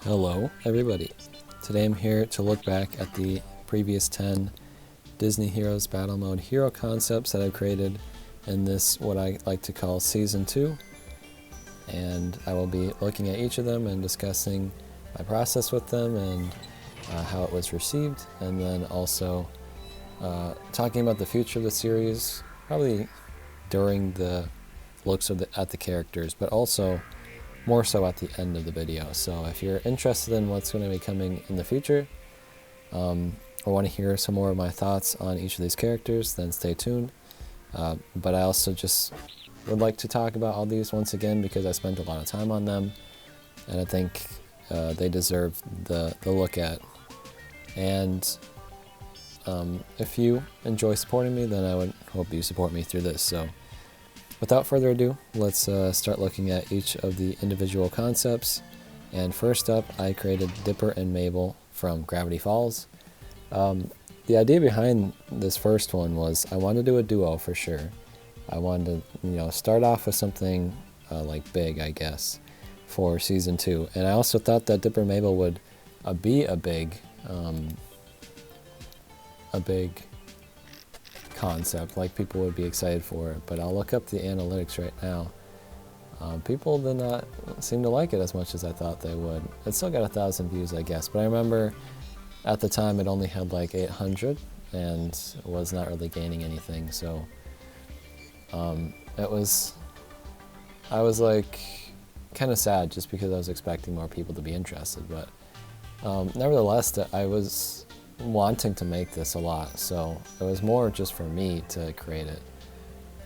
Hello everybody. Today I'm here to look back at the previous 10 Disney Heroes Battle Mode hero concepts that I've created in this, what I like to call Season 2. And I will be looking at each of them and discussing my process with them and how it was received, and then also talking about the future of the series, probably during the looks at the characters, but also more so at the end of the video. So if you're interested in what's going to be coming in the future, or want to hear some more of my thoughts on each of these characters, then stay tuned. But I also just would like to talk about all these once again because I spent a lot of time on them, and I think they deserve the look at. And if you enjoy supporting me, then I would hope you support me through this. So without further ado, let's start looking at each of the individual concepts. And first up, I created Dipper and Mabel from Gravity Falls. The idea behind this first one was I wanted to do a duo for sure. I wanted to, start off with something like big, I guess, for Season 2. And I also thought that Dipper and Mabel would be a big concept, like people would be excited for it, but I'll look up the analytics right now. People did not seem to like it as much as I thought they would. It still got 1,000 views, I guess, but I remember at the time it only had like 800 and was not really gaining anything, so I was like kind of sad just because I was expecting more people to be interested, but nevertheless, I was wanting to make this a lot, so it was more just for me to create it.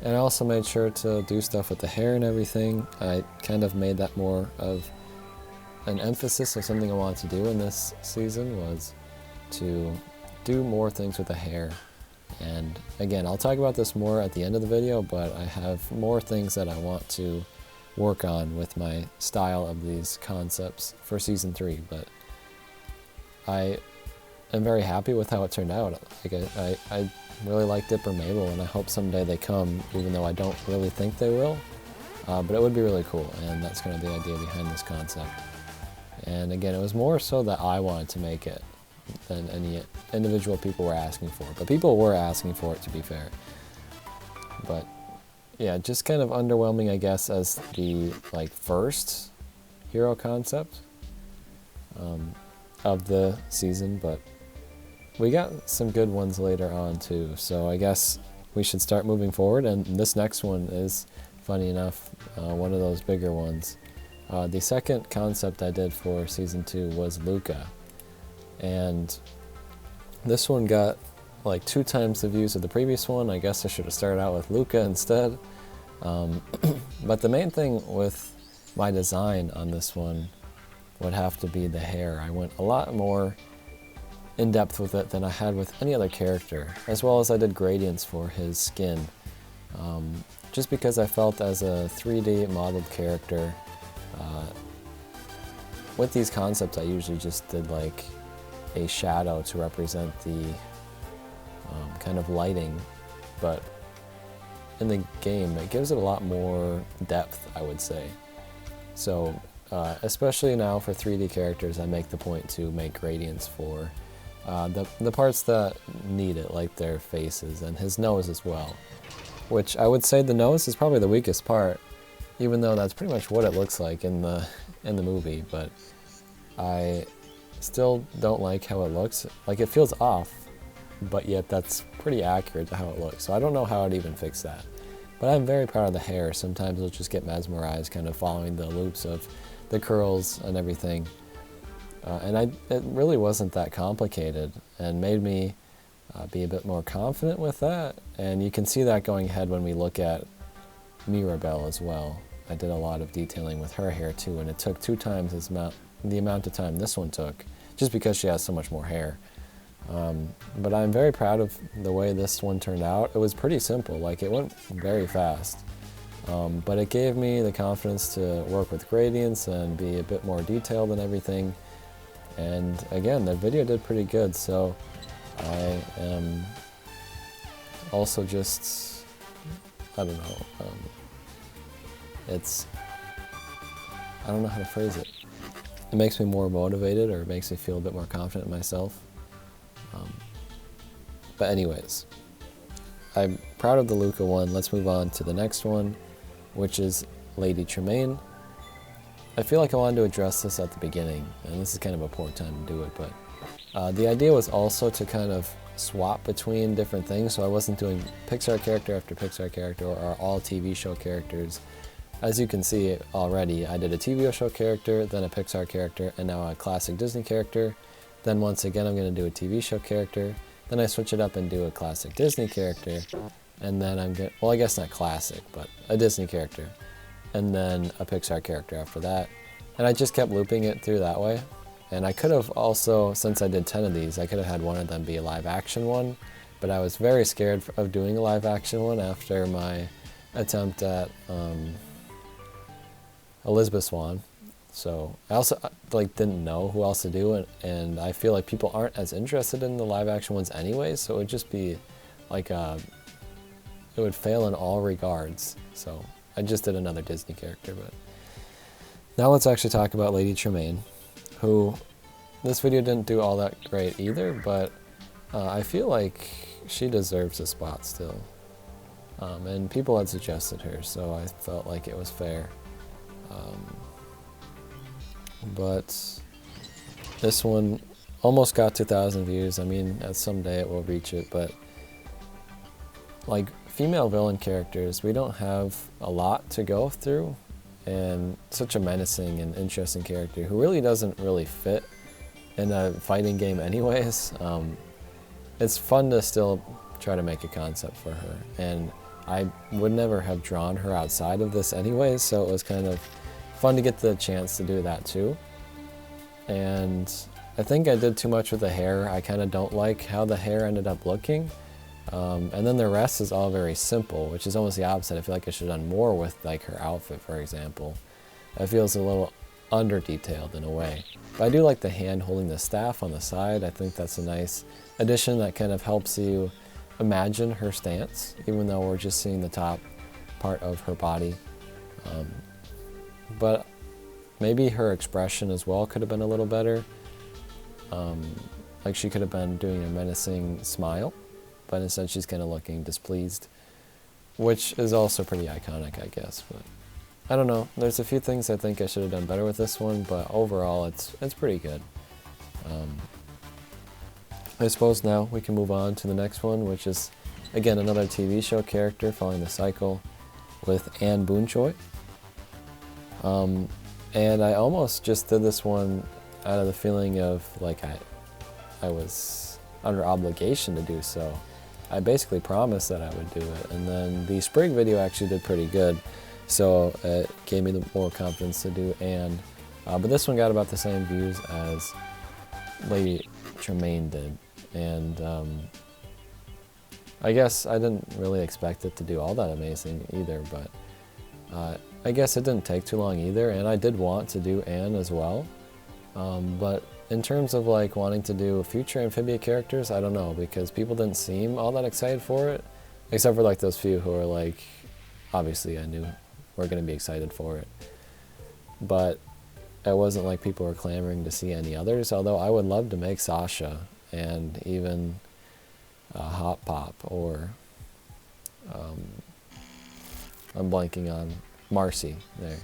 And I also made sure to do stuff with the hair and everything. I kind of made that more of an emphasis of something I wanted to do in this season, was to do more things with the hair. And again, I'll talk about this more at the end of the video, but I have more things that I want to work on with my style of these concepts for Season 3, but I'm very happy with how it turned out. Like I really like Dipper and Mabel, and I hope someday they come, even though I don't really think they will. But it would be really cool, and that's kind of the idea behind this concept. And again, it was more so that I wanted to make it than any individual people were asking for. But people were asking for it, to be fair. But yeah, just kind of underwhelming, I guess, as the first hero concept of the season, but we got some good ones later on too, so I guess we should start moving forward. And this next one is, funny enough, one of those bigger ones. The second concept I did for Season 2 was Luca, and this one got like 2 times the views of the previous one. I guess I should have started out with Luca instead. But the main thing with my design on this one would have to be the hair. I went a lot more in depth with it than I had with any other character, as well as I did gradients for his skin. Just because I felt as a 3D modeled character, with these concepts I usually just did like a shadow to represent the kind of lighting, but in the game it gives it a lot more depth, I would say. So especially now for 3D characters, I make the point to make gradients for the parts that need it, like their faces and his nose as well. Which I would say the nose is probably the weakest part, even though that's pretty much what it looks like in the movie. But I still don't like how it looks. Like, it feels off, but yet that's pretty accurate to how it looks. So I don't know how I'd even fix that. But I'm very proud of the hair. Sometimes I'll just get mesmerized, kind of following the loops of the curls and everything. And it really wasn't that complicated, and made me be a bit more confident with that. And you can see that going ahead when we look at Mirabel as well. I did a lot of detailing with her hair too, and it took 2 times the amount of time this one took, just because she has so much more hair. But I'm very proud of the way this one turned out. It was pretty simple, like it went very fast. But it gave me the confidence to work with gradients and be a bit more detailed and everything. And again, the video did pretty good, so I am also just, I don't know, I don't know how to phrase it. it makes me more motivated, or it makes me feel a bit more confident in myself. But anyways, I'm proud of the Luca one. Let's move on to the next one, which is Lady Tremaine. I feel like I wanted to address this at the beginning, and this is kind of a poor time to do it, but the idea was also to kind of swap between different things, so I wasn't doing Pixar character after Pixar character or all TV show characters. As you can see already, I did a TV show character, then a Pixar character, and now a classic Disney character. Then once again I'm going to do a TV show character, then I switch it up and do a classic Disney character, and then I'm going, well, I guess not classic, but a Disney character, and then a Pixar character after that. And I just kept looping it through that way. And I could have also, since I did 10 of these, I could have had one of them be a live action one, but I was very scared of doing a live action one after my attempt at Elizabeth Swan. So I also didn't know who else to do, and I feel like people aren't as interested in the live action ones anyway, so it would just be like it would fail in all regards. So I just did another Disney character. But now let's actually talk about Lady Tremaine, who this video didn't do all that great either, but I feel like she deserves a spot still. And people had suggested her, so I felt like it was fair. But this one almost got 2,000 views. I mean, at someday it will reach it, but like female villain characters, we don't have a lot to go through, and such a menacing and interesting character who really doesn't really fit in a fighting game anyways. It's fun to still try to make a concept for her, and I would never have drawn her outside of this anyways, so it was kind of fun to get the chance to do that too. And I think I did too much with the hair. I kind of don't like how the hair ended up looking. And then the rest is all very simple, which is almost the opposite. I feel like I should have done more with like her outfit, for example. It feels a little under-detailed in a way. But I do like the hand holding the staff on the side. I think that's a nice addition that kind of helps you imagine her stance, even though we're just seeing the top part of her body. But maybe her expression as well could have been a little better. Like she could have been doing a menacing smile, but instead she's kind of looking displeased, which is also pretty iconic, I guess. But I don't know. There's a few things I think I should have done better with this one, but overall it's pretty good. I suppose now we can move on to the next one, which is, again, another TV show character following the cycle with Boonchu. And I almost just did this one out of the feeling of like I was under obligation to do so. I basically promised that I would do it, and then the Sprig video actually did pretty good, so it gave me the more confidence to do Anne. But this one got about the same views as Lady Tremaine did, and I guess I didn't really expect it to do all that amazing either, but I guess it didn't take too long either, and I did want to do Anne as well. But in terms of like wanting to do future Amphibia characters, I don't know, because people didn't seem all that excited for it, except for like those few who are like, obviously I knew were going to be excited for it. But it wasn't like people were clamoring to see any others, although I would love to make Sasha and even Hot Pop, or I'm blanking on Marcy there.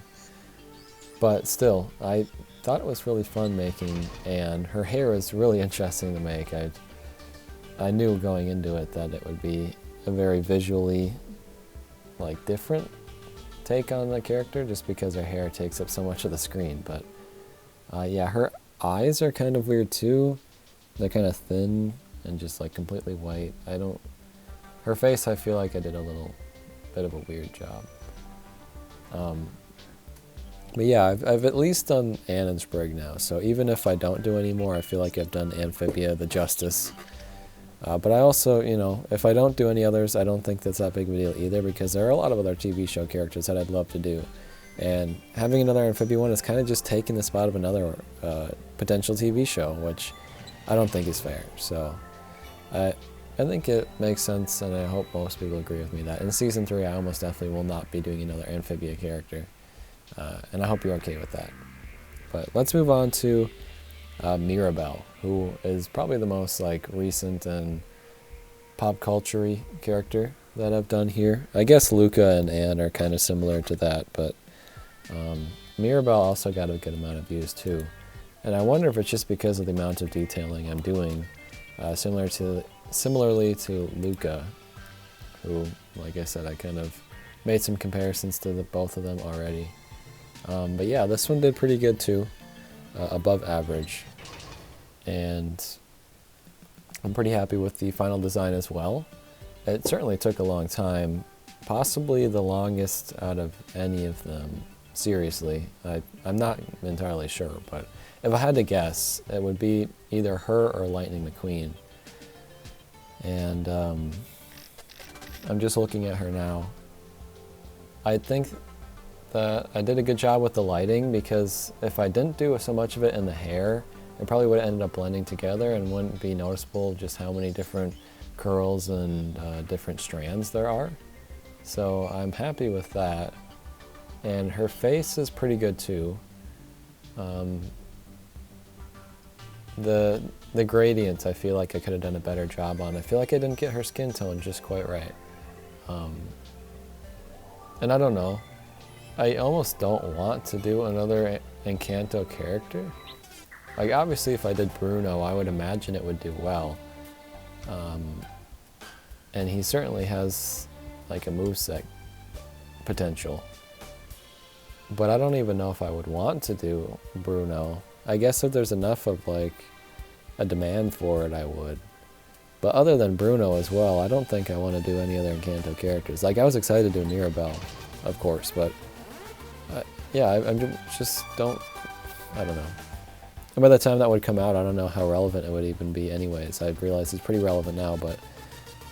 But still, I thought it was really fun making Anne. Her hair is really interesting to make. I knew going into it that it would be a very visually like different take on the character, just because her hair takes up so much of the screen. But yeah, her eyes are kind of weird too. They're kind of thin and just like completely white. Her face, I feel like I did a little bit of a weird job. But yeah, I've at least done Anne and Sprig now, so even if I don't do any more, I feel like I've done Amphibia the justice. But I also, you know, if I don't do any others, I don't think that's that big of a deal either, because there are a lot of other TV show characters that I'd love to do. And having another Amphibia one is kind of just taking the spot of another potential TV show, which I don't think is fair. So I think it makes sense, and I hope most people agree with me that in Season 3 I almost definitely will not be doing another Amphibia character. And I hope you're okay with that. But let's move on to Mirabel, who is probably the most like recent and pop culture-y character that I've done here. I guess Luca and Anne are kind of similar to that, but Mirabel also got a good amount of views too. And I wonder if it's just because of the amount of detailing I'm doing, similarly to Luca, who, like I said, I kind of made some comparisons to both of them already. But yeah, this one did pretty good too, above average. And I'm pretty happy with the final design as well. It certainly took a long time, possibly the longest out of any of them, seriously. I'm not entirely sure, but if I had to guess, it would be either her or Lightning McQueen. And I'm just looking at her now. I think that I did a good job with the lighting, because if I didn't do so much of it in the hair, it probably would have ended up blending together and wouldn't be noticeable just how many different curls and different strands there are. So I'm happy with that. And her face is pretty good too. The gradients I feel like I could have done a better job on. I feel like I didn't get her skin tone just quite right. And I don't know. I almost don't want to do another Encanto character. Like, obviously if I did Bruno, I would imagine it would do well. And he certainly has like a moveset potential. But I don't even know if I would want to do Bruno. I guess if there's enough of like a demand for it, I would. But other than Bruno as well, I don't think I want to do any other Encanto characters. Like, I was excited to do Mirabel, of course, but yeah, I just don't, I don't know. And by the time that would come out, I don't know how relevant it would even be anyways. I realize it's pretty relevant now, but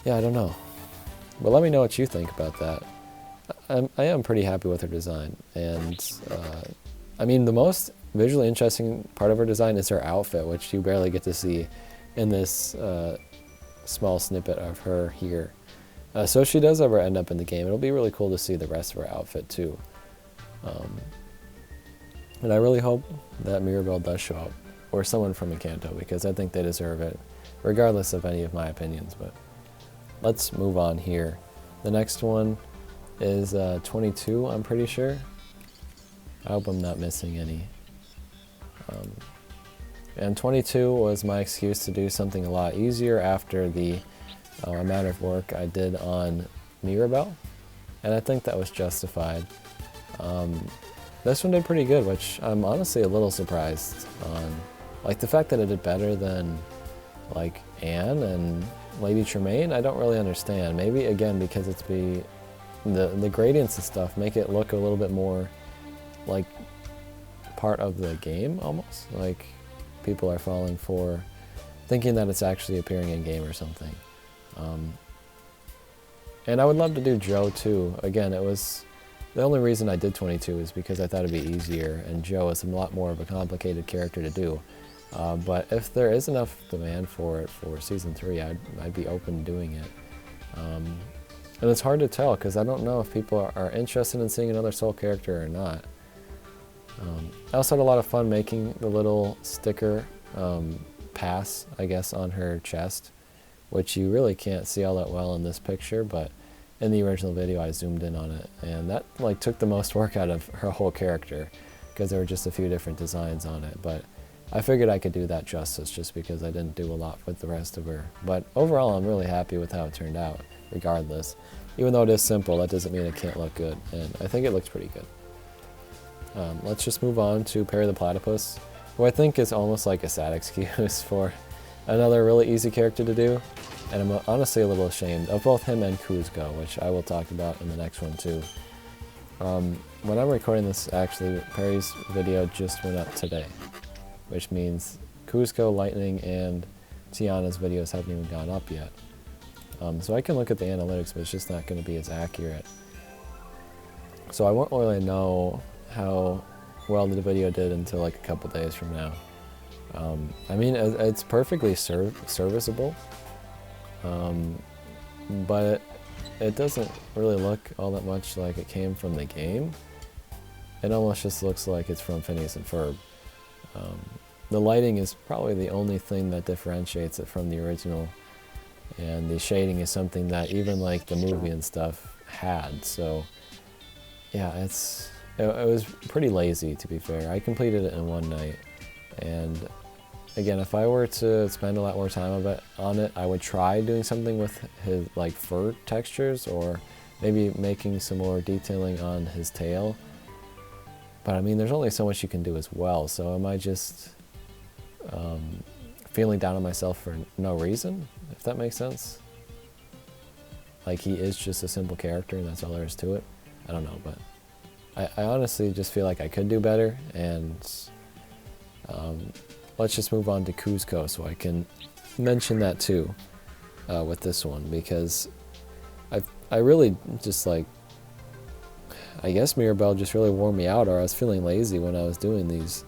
yeah, I don't know. But let me know what you think about that. I am pretty happy with her design. And I mean, the most visually interesting part of her design is her outfit, which you barely get to see in this small snippet of her here. So if she does ever end up in the game, it'll be really cool to see the rest of her outfit too. And I really hope that Mirabel does show up, or someone from Encanto, because I think they deserve it, regardless of any of my opinions. But let's move on here. The next one is 22, I'm pretty sure. I hope I'm not missing any. And 22 was my excuse to do something a lot easier after the amount of work I did on Mirabel, and I think that was justified. This one did pretty good, which I'm honestly a little surprised on. Like, the fact that it did better than like Anne and Lady Tremaine, I don't really understand. Maybe again because it's the gradients and stuff make it look a little bit more like part of the game almost. Like people are falling for thinking that it's actually appearing in game or something. And I would love to do Joe too. Again, it was the only reason I did 22 is because I thought it'd be easier, and Joe is a lot more of a complicated character to do. But if there is enough demand for it for season 3, I'd be open to doing it. And it's hard to tell because I don't know if people are interested in seeing another Soul character or not. I also had a lot of fun making the little sticker pass, I guess, on her chest, which you really can't see all that well in this picture, but in the original video I zoomed in on it, and that like took the most work out of her whole character because there were just a few different designs on it. But I figured I could do that justice just because I didn't do a lot with the rest of her. But overall, I'm really happy with how it turned out, regardless. Even though it is simple, that doesn't mean it can't look good, and I think it looks pretty good. Let's just move on to Perry the Platypus, who I think is almost like a sad excuse for another really easy character to do. And I'm honestly a little ashamed of both him and Kuzco, which I will talk about in the next one too. When I'm recording this, actually, Perry's video just went up today, which means Kuzco, Lightning, and Tiana's videos haven't even gone up yet. So I can look at the analytics, but it's just not going to be as accurate. So I won't really know how well the video did until like a couple days from now. I mean, it's perfectly serviceable. But it doesn't really look all that much like it came from the game. It almost just looks like it's from Phineas and Ferb. The lighting is probably the only thing that differentiates it from the original, and the shading is something that even like the movie and stuff had. So yeah, it was pretty lazy, to be fair. I completed it in one night, and again, if I were to spend a lot more time on it, I would try doing something with his like fur textures, or maybe making some more detailing on his tail. But I mean, there's only so much you can do as well, so am I just feeling down on myself for no reason, if that makes sense? Like, he is just a simple character and that's all there is to it? I don't know, but I honestly just feel like I could do better, and let's just move on to Cuzco so I can mention that too with this one, because I really just like, I guess Mirabel just really wore me out, or I was feeling lazy when I was doing these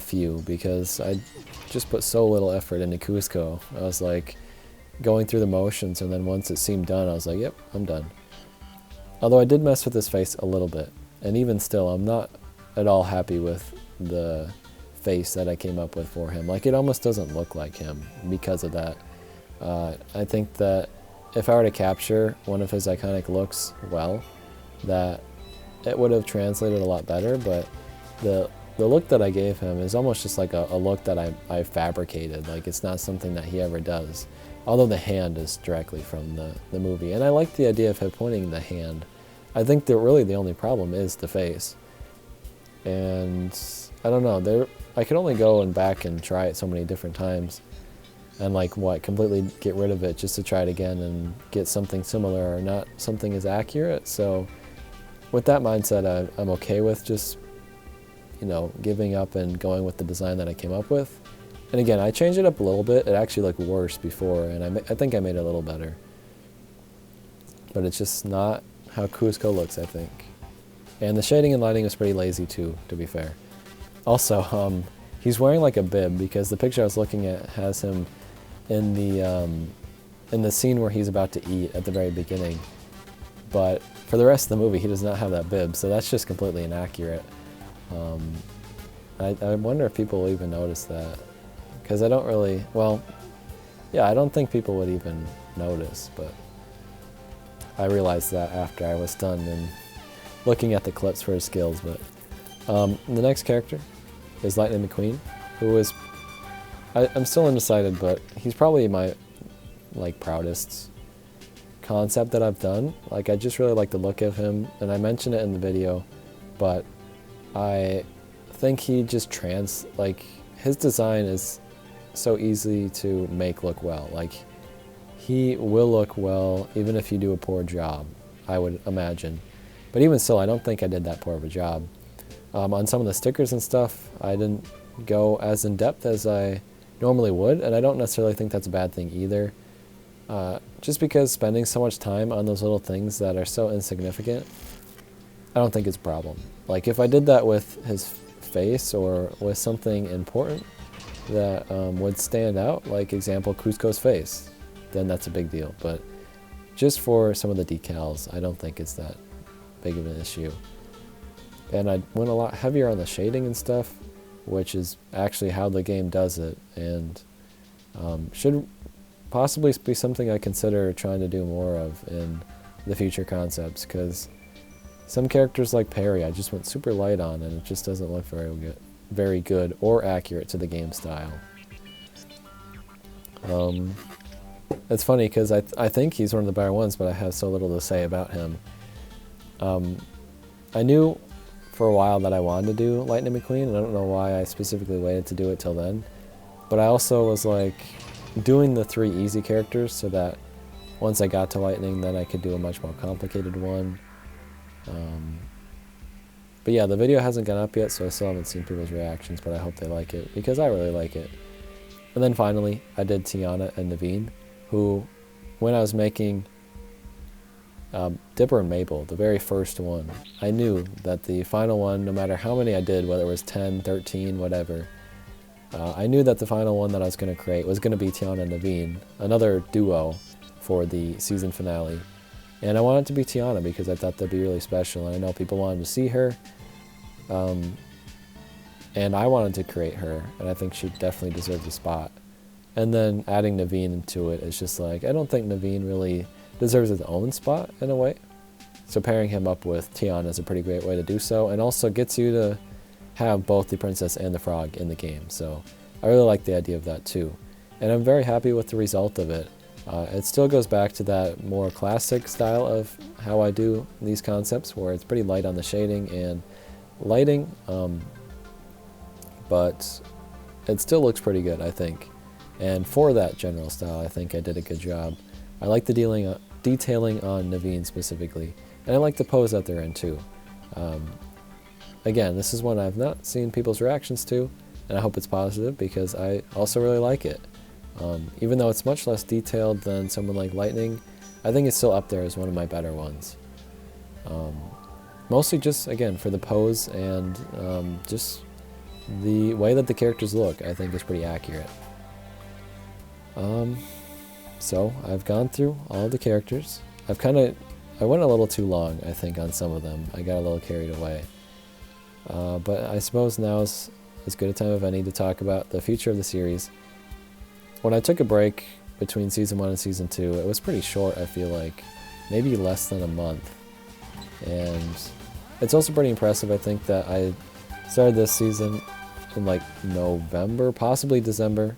few, because I just put so little effort into Cuzco. I was like going through the motions, and then once it seemed done, I was like, yep, I'm done. Although I did mess with his face a little bit, and even still, I'm not at all happy with the face that I came up with for him. Like, it almost doesn't look like him because of that. I think that if I were to capture one of his iconic looks well, that it would have translated a lot better, but the look that I gave him is almost just like a look that I fabricated. Like, it's not something that he ever does. Although the hand is directly from the movie. And I like the idea of him pointing the hand. I think that really the only problem is the face. And I don't know, I could only go and back and try it so many different times. And like, completely get rid of it just to try it again and get something similar or not something as accurate. So with that mindset, I'm okay with just, giving up and going with the design that I came up with. And again, I changed it up a little bit. It actually looked worse before, and I think I made it a little better. But it's just not how Cuzco looks, I think. And the shading and lighting was pretty lazy too, to be fair. Also, he's wearing like a bib, because the picture I was looking at has him in the scene where he's about to eat at the very beginning. But for the rest of the movie, he does not have that bib, so that's just completely inaccurate. I wonder if people will even notice that. Because I don't really, I don't think people would even notice, but I realized that after I was done and looking at the clips for his skills. But the next character is Lightning McQueen, who is, I'm still undecided, but he's probably my proudest concept that I've done. Like, I just really like the look of him, and I mentioned it in the video, but I think he just his design is so easy to make look well. Like, he will look well even if you do a poor job, I would imagine. But even still, I don't think I did that poor of a job. On some of the stickers and stuff, I didn't go as in depth as I normally would, and I don't necessarily think that's a bad thing either. Just because spending so much time on those little things that are so insignificant, I don't think it's a problem. Like, if I did that with his face or with something important that would stand out, like example Cuzco's face, then that's a big deal. But just for some of the decals, I don't think it's that big of an issue. And I went a lot heavier on the shading and stuff, which is actually how the game does it, and should possibly be something I consider trying to do more of in the future concepts, because some characters like Perry I just went super light on, and it just doesn't look very good or accurate to the game style. It's funny because I think he's one of the better ones, but I have so little to say about him. I knew for a while that I wanted to do Lightning McQueen, and I don't know why I specifically waited to do it till then. But I also was like doing the 3 easy characters so that once I got to Lightning, then I could do a much more complicated one. But yeah, the video hasn't gone up yet, so I still haven't seen people's reactions, but I hope they like it, because I really like it. And then finally, I did Tiana and Naveen, who, when I was making Dipper and Mabel, the very first one, I knew that the final one, no matter how many I did, whether it was 10, 13, whatever, I knew that the final one that I was going to create was going to be Tiana and Naveen, another duo for the season finale. And I wanted it to be Tiana because I thought that'd be really special, and I know people wanted to see her. and I wanted to create her, and I think she definitely deserves a spot. And then adding Naveen into it is just like, I don't think Naveen really deserves his own spot in a way. So pairing him up with Tiana is a pretty great way to do so, and also gets you to have both the princess and the frog in the game. So I really like the idea of that too. And I'm very happy with the result of it. It still goes back to that more classic style of how I do these concepts, where it's pretty light on the shading and lighting, but it still looks pretty good, I think. And for that general style, I think I did a good job. I like the detailing on Naveen specifically, and I like the pose that they're in too. Again, this is one I've not seen people's reactions to, and I hope it's positive because I also really like it. Even though it's much less detailed than someone like Lightning, I think it's still up there as one of my better ones. Mostly just, again, for the pose and just the way that the characters look, I think is pretty accurate. So I've gone through all the characters. I went a little too long, I think, on some of them. I got a little carried away. But I suppose now is as good a time as any to talk about the future of the series. When I took a break between Season 1 and Season 2, it was pretty short, I feel like. Maybe less than a month. And it's also pretty impressive, I think, that I started this season in like November, possibly December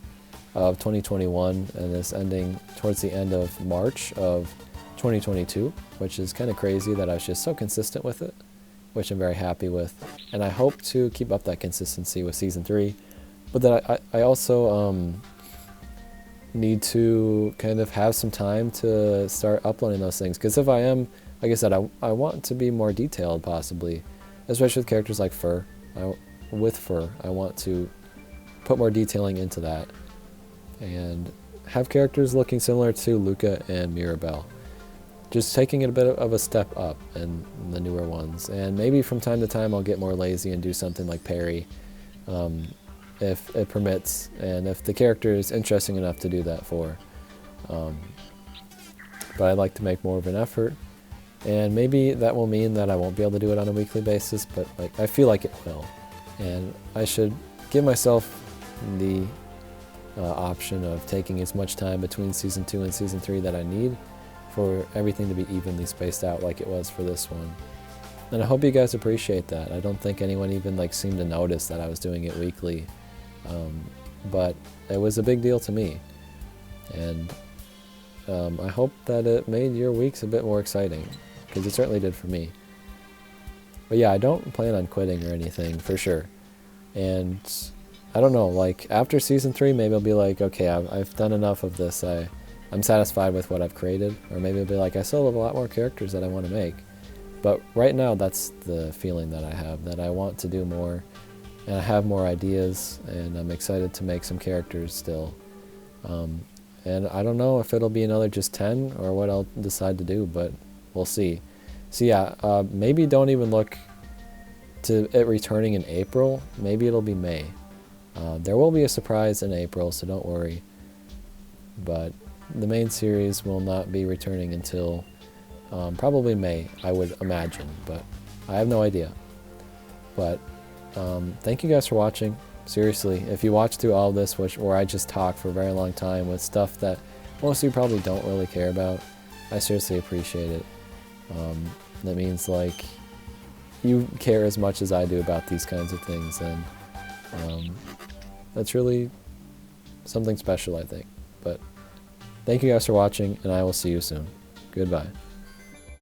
of 2021, and it's ending towards the end of March of 2022, which is kind of crazy that I was just so consistent with it, which I'm very happy with. And I hope to keep up that consistency with Season 3, but that I also need to kind of have some time to start uploading those things, because if I am, like I said, I want to be more detailed possibly, especially with characters like Fur. With Fur, I want to put more detailing into that and have characters looking similar to Luca and Mirabel. Just taking it a bit of a step up in the newer ones. And maybe from time to time I'll get more lazy and do something like Perry, if it permits, and if the character is interesting enough to do that for. But I'd like to make more of an effort, and maybe that will mean that I won't be able to do it on a weekly basis, but I feel like it will. And I should give myself the option of taking as much time between Season 2 and Season 3 that I need for everything to be evenly spaced out like it was for this one. And I hope you guys appreciate that. I don't think anyone even seemed to notice that I was doing it weekly. But it was a big deal to me. And I hope that it made your weeks a bit more exciting, because it certainly did for me. But yeah, I don't plan on quitting or anything, for sure. And I don't know, after Season 3, maybe I'll be like, okay, I've done enough of this. I'm satisfied with what I've created. Or maybe I'll be like, I still have a lot more characters that I want to make. But right now, that's the feeling that I have, that I want to do more. And I have more ideas, and I'm excited to make some characters still. And I don't know if it'll be another just 10 or what I'll decide to do, but we'll see. So yeah, maybe don't even look to it returning in April. Maybe it'll be May. There will be a surprise in April, so don't worry. But the main series will not be returning until probably May, I would imagine, but I have no idea. But thank you guys for watching. Seriously, if you watch through all of this, where I just talk for a very long time with stuff that most of you probably don't really care about, I seriously appreciate it. That means you care as much as I do about these kinds of things, and that's really something special, I think. But thank you guys for watching, and I will see you soon. Goodbye.